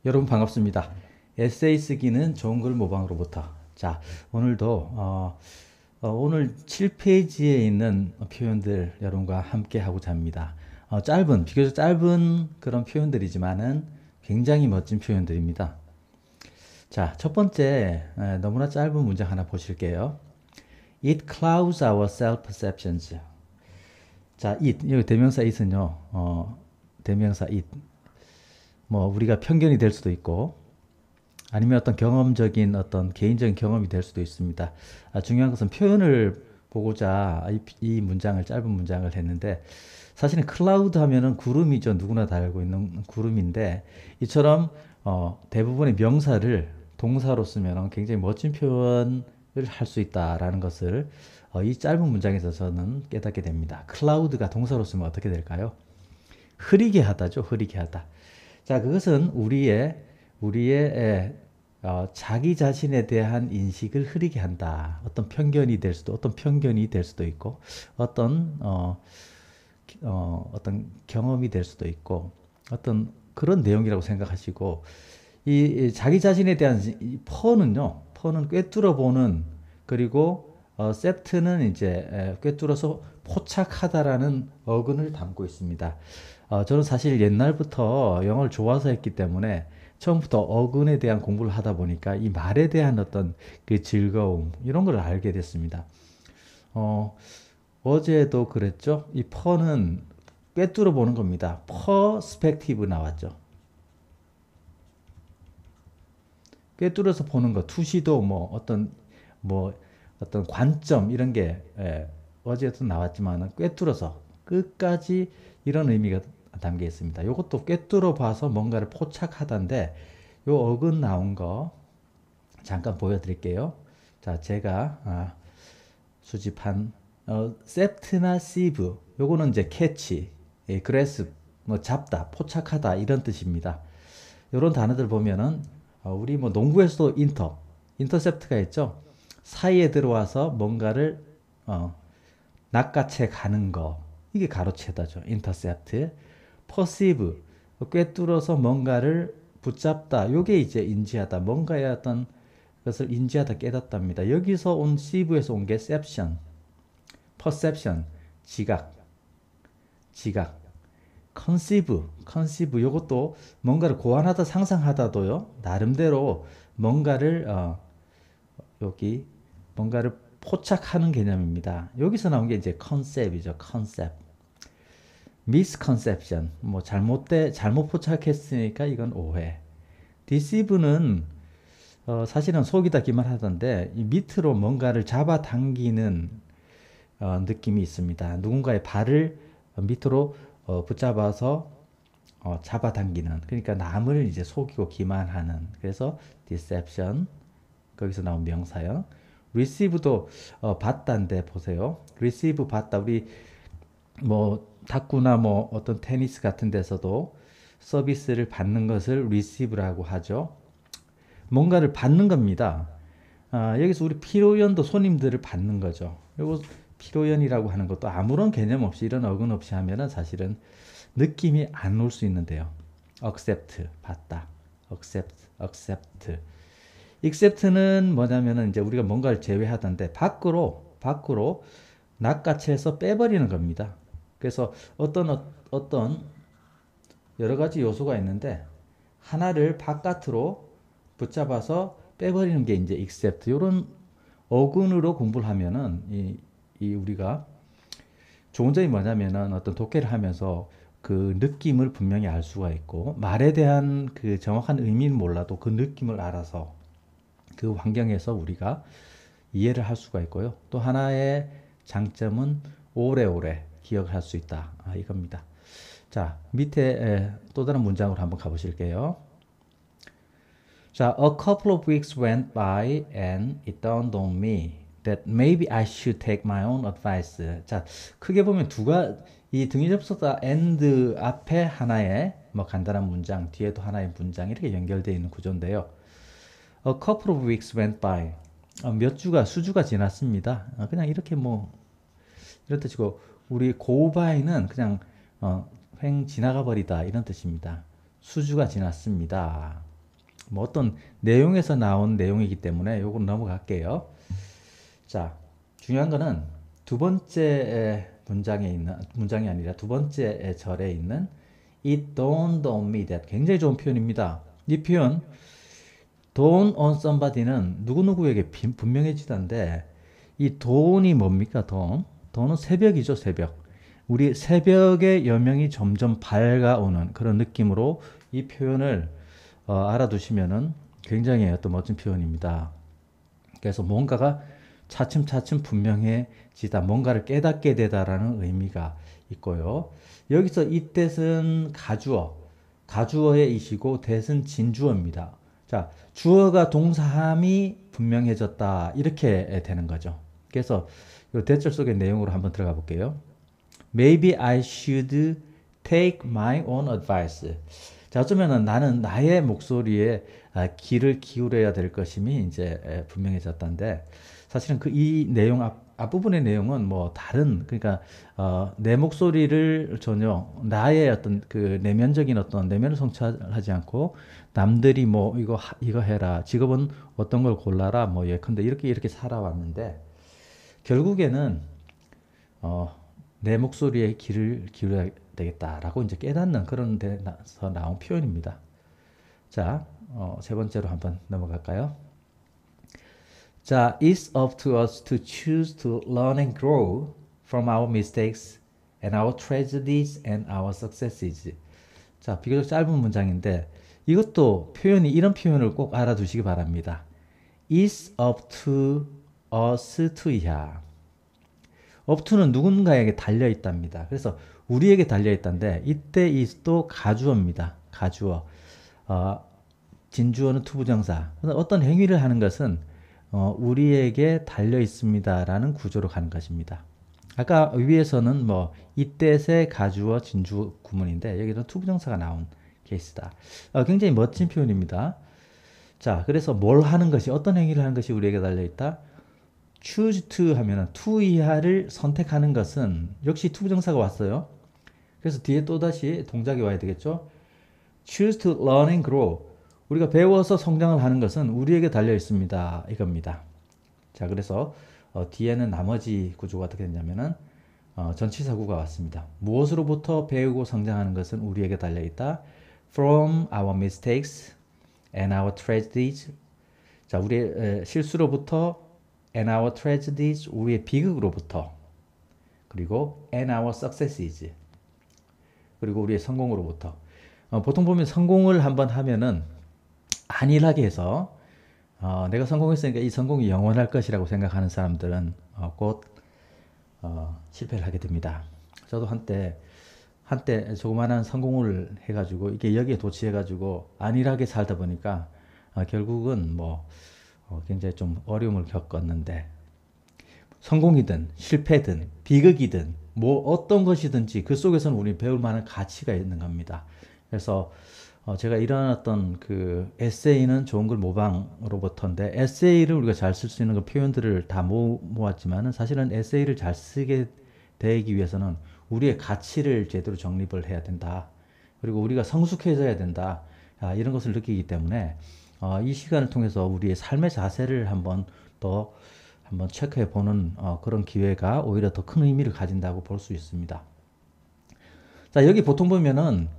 여러분 반갑습니다. 에세이 쓰기는 좋은 글 모방으로부터. 자, 오늘도 오늘 7페이지에 있는 표현들 여러분과 함께 하고자 합니다. 비교적 짧은 그런 표현들이지만은 굉장히 멋진 표현들입니다. 자, 첫 번째 너무나 짧은 문장 하나 보실게요. It clouds our self-perceptions. 자, 여기 대명사 it은요. 대명사 it. 뭐 우리가 편견이 될 수도 있고 아니면 어떤 경험적인 어떤 개인적인 경험이 될 수도 있습니다. 중요한 것은 표현을 보고자 이 문장을 짧은 문장을 했는데 사실은 클라우드 하면은 구름이죠. 누구나 다 알고 있는 구름인데 이처럼 대부분의 명사를 동사로 쓰면 굉장히 멋진 표현을 할 수 있다라는 것을 이 짧은 문장에서 저는 깨닫게 됩니다. 클라우드가 동사로 쓰면 어떻게 될까요? 흐리게 하다죠. 흐리게 하다. 자, 그것은 우리의 자기 자신에 대한 인식을 흐리게 한다. 어떤 편견이 될 수도 있고, 어떤 경험이 될 수도 있고, 어떤 그런 내용이라고 생각하시고, 이 자기 자신에 대한 이 퍼는 꿰뚫어 보는, 그리고 셉트는 이제 꿰뚫어서 포착하다라는 어근을 담고 있습니다. 저는 사실 옛날부터 영어를 좋아서 했기 때문에 처음부터 어근에 대한 공부를 하다 보니까 이 말에 대한 어떤 그 즐거움 이런 걸 알게 됐습니다. 어제도 그랬죠. 이 퍼는 꿰뚫어 보는 겁니다. 퍼스펙티브 나왔죠. 꿰뚫어서 보는 거, 투시도 뭐 어떤 관점 이런 게 어제도 나왔지만 꿰뚫어서 끝까지 이런 의미가 담겨 있습니다. 이것도 꿰뚫어 봐서 뭔가를 포착하다인데 요 어근 나온 거 잠깐 보여드릴게요. 자, 제가 수집한 셉트나 시브 요거는 이제 캐치, 그래스 뭐 잡다, 포착하다 이런 뜻입니다. 이런 단어들 보면은 우리 뭐 농구에서도 인터셉트가 있죠. 사이에 들어와서 뭔가를 낚아채 가는 거 이게 가로채다죠. 인터셉트. 퍼시브 꿰뚫어서 뭔가를 붙잡다. 요게 이제 인지하다. 뭔가의 어떤 것을 인지하다 깨닫답니다. 여기서 온 시브에서 온 게 셉션, 퍼셉션, 지각. 컨시브 요것도 뭔가를 고안하다 상상하다도요. 나름대로 뭔가를 여기 뭔가를 포착하는 개념입니다. 여기서 나온 게 이제 컨셉이죠. 컨셉. misconception. 뭐 잘못 포착했으니까 이건 오해. deceive는 사실은 속이다 기만하던데 이 밑으로 뭔가를 잡아당기는 느낌이 있습니다. 누군가의 발을 밑으로 붙잡아서 잡아당기는. 그러니까 남을 이제 속이고 기만하는. 그래서 deception. 거기서 나온 명사요. receive도 받다인데 보세요. receive 받다. 우리 뭐 탁구나 뭐 어떤 테니스 같은 데서도 서비스를 받는 것을 receive라고 하죠. 뭔가를 받는 겁니다. 여기서 우리 피로연도 손님들을 받는 거죠. 요거 피로연이라고 하는 것도 아무런 개념 없이 이런 어근 없이 하면은 사실은 느낌이 안 올 수 있는데요. accept 받다. accept. accept는 뭐냐면은 이제 우리가 뭔가를 제외하던데 밖으로 낚아채서 빼버리는 겁니다. 그래서 어떤 여러 가지 요소가 있는데 하나를 바깥으로 붙잡아서 빼버리는 게 이제 accept. 이런 어근으로 공부를 하면은 이 우리가 좋은 점이 뭐냐면은 어떤 독해를 하면서 그 느낌을 분명히 알 수가 있고 말에 대한 그 정확한 의미는 몰라도 그 느낌을 알아서 그 환경에서 우리가 이해를 할 수가 있고요. 또 하나의 장점은 오래오래 기억할 수 있다. 이겁니다. 자, 밑에 또 다른 문장으로 한번 가보실게요. 자, a couple of weeks went by and it dawned on me that maybe I should take my own advice. 자, 크게 보면 이 등위 접속사 and 앞에 하나의 뭐 간단한 문장, 뒤에도 하나의 문장 이렇게 연결되어 있는 구조인데요. A couple of weeks went by. 수주가 지났습니다. 그냥 이렇게 뭐 이런 뜻이고 우리 go by는 그냥 횡 지나가 버리다 이런 뜻입니다. 수주가 지났습니다. 뭐 어떤 내용에서 나온 내용이기 때문에 요건 넘어갈게요. 자, 중요한 거는 두 번째 문장에 있는, 문장이 아니라 두 번째 절에 있는 It dawned on me that 굉장히 좋은 표현입니다. 이 표현 dawn on somebody는 누구누구에게 분명해지던데 이 dawn이 뭡니까? dawn은 새벽이죠, 새벽. 우리 새벽의 여명이 점점 밝아오는 그런 느낌으로 이 표현을 알아두시면은 굉장히 어떤 멋진 표현입니다. 그래서 뭔가가 차츰차츰 분명해지다, 뭔가를 깨닫게 되다라는 의미가 있고요. 여기서 이 뜻은 가주어, 가주어의 이시고 대은 진주어입니다. 자, 주어가 동사함이 분명해졌다 이렇게 되는 거죠. 그래서 이 대절 속의 내용으로 한번 들어가 볼게요. Maybe I should take my own advice. 자, 어쩌면은 나는 나의 목소리에 귀를 기울여야 될 것임이 이제 분명해졌다는데 사실은 그 이 내용 앞부분의 내용은 뭐 다른 그러니까 내 목소리를 전혀 나의 어떤 그 내면적인 어떤 내면을 성찰하지 않고 남들이 뭐 이거 해라 직업은 어떤 걸 골라라 뭐 예컨대 이렇게 살아왔는데 결국에는 내 목소리에 귀를 기울여야 되겠다라고 이제 깨닫는 그런 데서 나온 표현입니다. 자, 세 번째로 한번 넘어갈까요? 자, it's up to us to choose to learn and grow from our mistakes and our tragedies and our successes. 자, 비교적 짧은 문장인데 이것도 표현이 이런 표현을 꼭 알아두시기 바랍니다. It's up to us to야. up to는 누군가에게 달려 있답니다. 그래서 우리에게 달려 있다는데 이때 is도 가주어입니다. 가주어. 진주어는 투부정사. 어떤 행위를 하는 것은 우리에게 달려 있습니다라는 구조로 가는 것입니다. 아까 위에서는 뭐 이때의 가주어 진주 구문인데 여기는 투부정사가 나온 케이스다. 굉장히 멋진 표현입니다. 자, 그래서 뭘 하는 것이 어떤 행위를 하는 것이 우리에게 달려 있다. choose to 하면은 to 이하를 선택하는 것은 역시 투부정사가 왔어요. 그래서 뒤에 또다시 동작이 와야 되겠죠. choose to learn and grow. 우리가 배워서 성장을 하는 것은 우리에게 달려 있습니다. 이겁니다. 자, 그래서 뒤에는 나머지 구조가 어떻게 됐냐면은 전치사구가 왔습니다. 무엇으로부터 배우고 성장하는 것은 우리에게 달려 있다. From our mistakes and our tragedies. 자, 우리의 실수로부터 and our tragedies, 우리의 비극으로부터. 그리고 and our successes. 그리고 우리의 성공으로부터. 보통 보면 성공을 한번 하면은 안일하게 해서 내가 성공했으니까 이 성공이 영원할 것이라고 생각하는 사람들은 곧 실패를 하게 됩니다. 저도 한때 조그마한 성공을 해가지고 이게 여기에 도취해가지고 안일하게 살다 보니까 결국은 뭐 굉장히 좀 어려움을 겪었는데 성공이든 실패든 비극이든 뭐 어떤 것이든지 그 속에서는 우리 배울 만한 가치가 있는 겁니다. 그래서 제가 이런 어떤 그 에세이는 좋은 글 모방으로부터인데 에세이를 우리가 잘 쓸 수 있는 그 표현들을 다 모았지만은 사실은 에세이를 잘 쓰게 되기 위해서는 우리의 가치를 제대로 정립을 해야 된다. 그리고 우리가 성숙해져야 된다. 이런 것을 느끼기 때문에 이 시간을 통해서 우리의 삶의 자세를 한번 체크해 보는 그런 기회가 오히려 더 큰 의미를 가진다고 볼 수 있습니다. 자, 여기 보통 보면은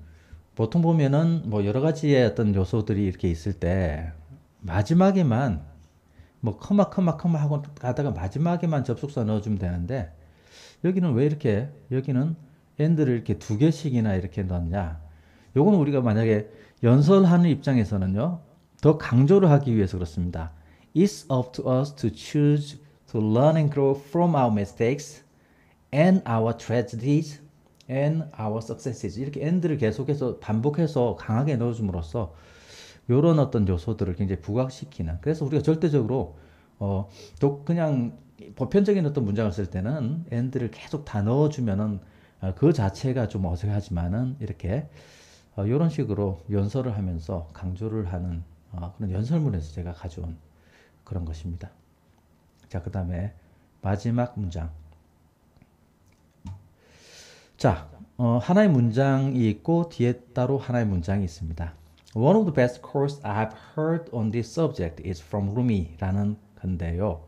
뭐 여러 가지의 어떤 요소들이 이렇게 있을 때 마지막에만 뭐 커마 하고 가다가 마지막에만 접속사 넣어주면 되는데 여기는 왜 이렇게 여기는 and를 이렇게 두 개씩이나 이렇게 넣냐? 요건 우리가 만약에 연설하는 입장에서는요 더 강조를 하기 위해서 그렇습니다. It's up to us to choose to learn and grow from our mistakes and our tragedies and our successes. 이렇게 and를 계속해서 반복해서 강하게 넣어줌으로써 이런 어떤 요소들을 굉장히 부각시키는. 그래서 우리가 절대적으로 또 그냥 보편적인 어떤 문장을 쓸 때는 and를 계속 다 넣어주면은 그 자체가 좀 어색하지만은 이렇게 이런 식으로 연설을 하면서 강조를 하는 그런 연설문에서 제가 가져온 그런 것입니다. 자, 그 다음에 마지막 문장. 자, 하나의 문장이 있고 뒤에 따로 하나의 문장이 있습니다. One of the best quotes I've heard on this subject is from Rumi라는 건데요.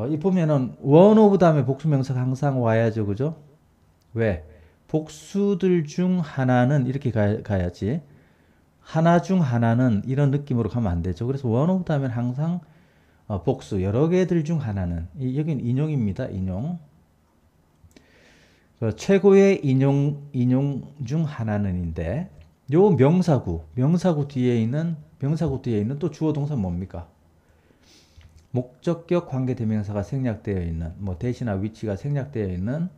이 보면은 one of 다음에 복수명사가 항상 와야죠, 그죠? 왜? 복수들 중 하나는 이렇게 가야지. 하나 중 하나는 이런 느낌으로 가면 안 되죠. 그래서 one of 다음에 항상 복수 여러 개들 중 하나는 여긴 인용입니다. 인용. 최고의 인용 중 하나는인데 요 명사구 뒤에 있는 또 주어 동사 뭡니까? 목적격 관계대명사가 생략되어 있는 뭐 대시나 위치가 생략되어 있는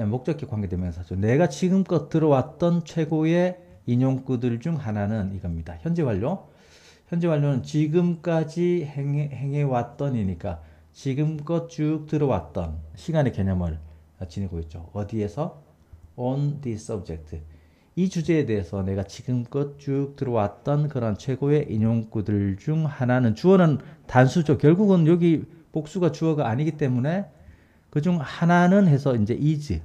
목적격 관계대명사죠. 내가 지금껏 들어왔던 최고의 인용구들 중 하나는 이겁니다. 현재 완료는 지금까지 행해왔던이니까 지금껏 쭉 들어왔던 시간의 개념을 지니고 있죠. 어디에서? On this subject. 이 주제에 대해서 내가 지금껏 쭉 들어왔던 그런 최고의 인용구들 중 하나는 주어는 단수죠. 결국은 여기 복수가 주어가 아니기 때문에 그중 하나는 해서 이제 is,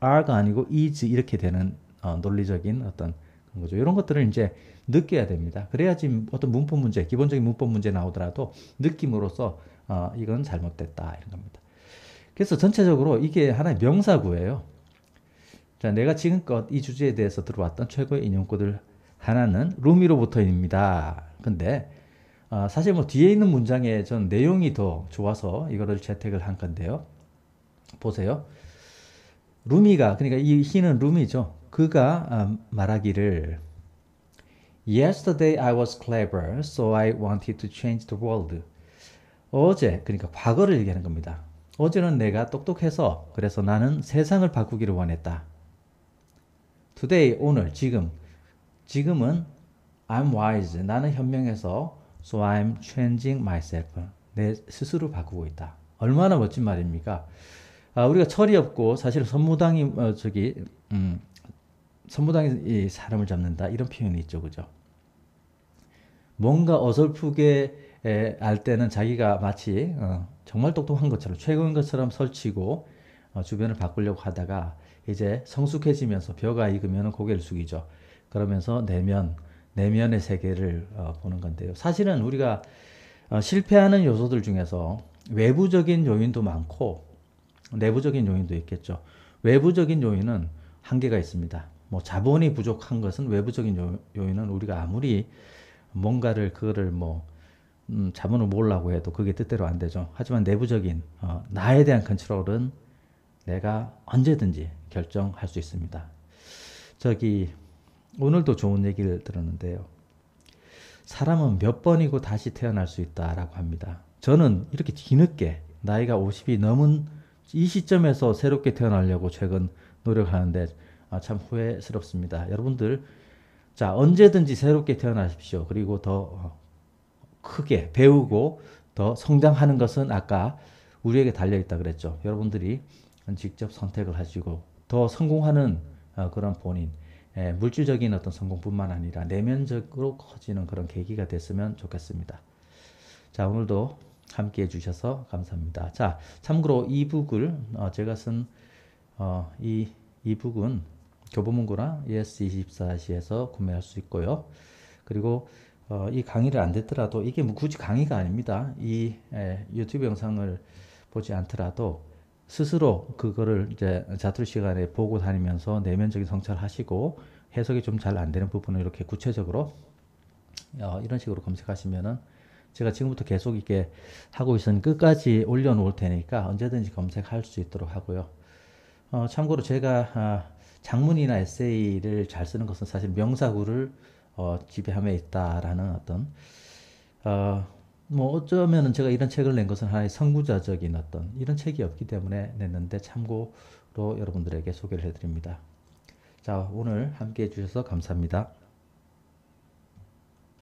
are가 아니고 is 이렇게 되는 논리적인 어떤 그런 거죠. 이런 것들을 이제 느껴야 됩니다. 그래야지 어떤 문법 문제, 기본적인 문법 문제 나오더라도 느낌으로써 이건 잘못됐다 이런 겁니다. 그래서 전체적으로 이게 하나의 명사구예요. 자, 내가 지금껏 이 주제에 대해서 들어왔던 최고의 인용구들 하나는 루미로부터입니다. 근데 사실 뭐 뒤에 있는 문장에 전 내용이 더 좋아서 이거를 채택을 한 건데요. 보세요. 루미가 그러니까 이 히는 루미죠. 그가 말하기를 Yesterday I was clever, so I wanted to change the world. 어제, 그러니까 과거를 얘기하는 겁니다. 어제는 내가 똑똑해서 그래서 나는 세상을 바꾸기를 원했다. Today, 오늘, 지금은 I'm wise, 나는 현명해서 so I'm changing myself, 내 스스로 바꾸고 있다. 얼마나 멋진 말입니까? 우리가 철이 없고 사실 선무당이 선무당이 사람을 잡는다 이런 표현이 있죠, 그죠? 뭔가 어설프게 알 때는 자기가 마치 정말 똑똑한 것처럼 최고인 것처럼 설치고 주변을 바꾸려고 하다가 이제 성숙해지면서 벼가 익으면 고개를 숙이죠. 그러면서 내면의 세계를 보는 건데요. 사실은 우리가 실패하는 요소들 중에서 외부적인 요인도 많고 내부적인 요인도 있겠죠. 외부적인 요인은 한계가 있습니다. 뭐 자본이 부족한 것은 외부적인 요인은 우리가 아무리 뭔가를 그거를 자본을 모으려고 해도 그게 뜻대로 안 되죠. 하지만 내부적인 나에 대한 컨트롤은 내가 언제든지 결정할 수 있습니다. 오늘도 좋은 얘기를 들었는데요. 사람은 몇 번이고 다시 태어날 수 있다라고 합니다. 저는 이렇게 뒤늦게 나이가 50이 넘은 이 시점에서 새롭게 태어나려고 최근 노력하는데 참 후회스럽습니다. 여러분들 자 언제든지 새롭게 태어나십시오. 그리고 더 크게 배우고 더 성장하는 것은 아까 우리에게 달려있다 그랬죠. 여러분들이 직접 선택을 하시고 더 성공하는 그런 본인 물질적인 어떤 성공뿐만 아니라 내면적으로 커지는 그런 계기가 됐으면 좋겠습니다. 자 오늘도 함께 해주셔서 감사합니다. 자 참고로 이북을 제가 쓴 이 이북은 교보문고나 ES24시에서 구매할 수 있고요. 그리고 이 강의를 안 듣더라도 이게 뭐 굳이 강의가 아닙니다. 이 유튜브 영상을 보지 않더라도 스스로 그거를 이제 자투리 시간에 보고 다니면서 내면적인 성찰하시고 해석이 좀 잘 안 되는 부분을 이렇게 구체적으로 이런 식으로 검색하시면은 제가 지금부터 계속 이렇게 하고 있으니 끝까지 올려놓을 테니까 언제든지 검색할 수 있도록 하고요. 참고로 제가 장문이나 에세이를 잘 쓰는 것은 사실 명사구를 지배함에 있다라는 어떤 뭐 어쩌면은 제가 이런 책을 낸 것은 하나의 선구자적인 어떤 이런 책이 없기 때문에 냈는데 참고로 여러분들에게 소개를 해드립니다. 자 오늘 함께 해주셔서 감사합니다.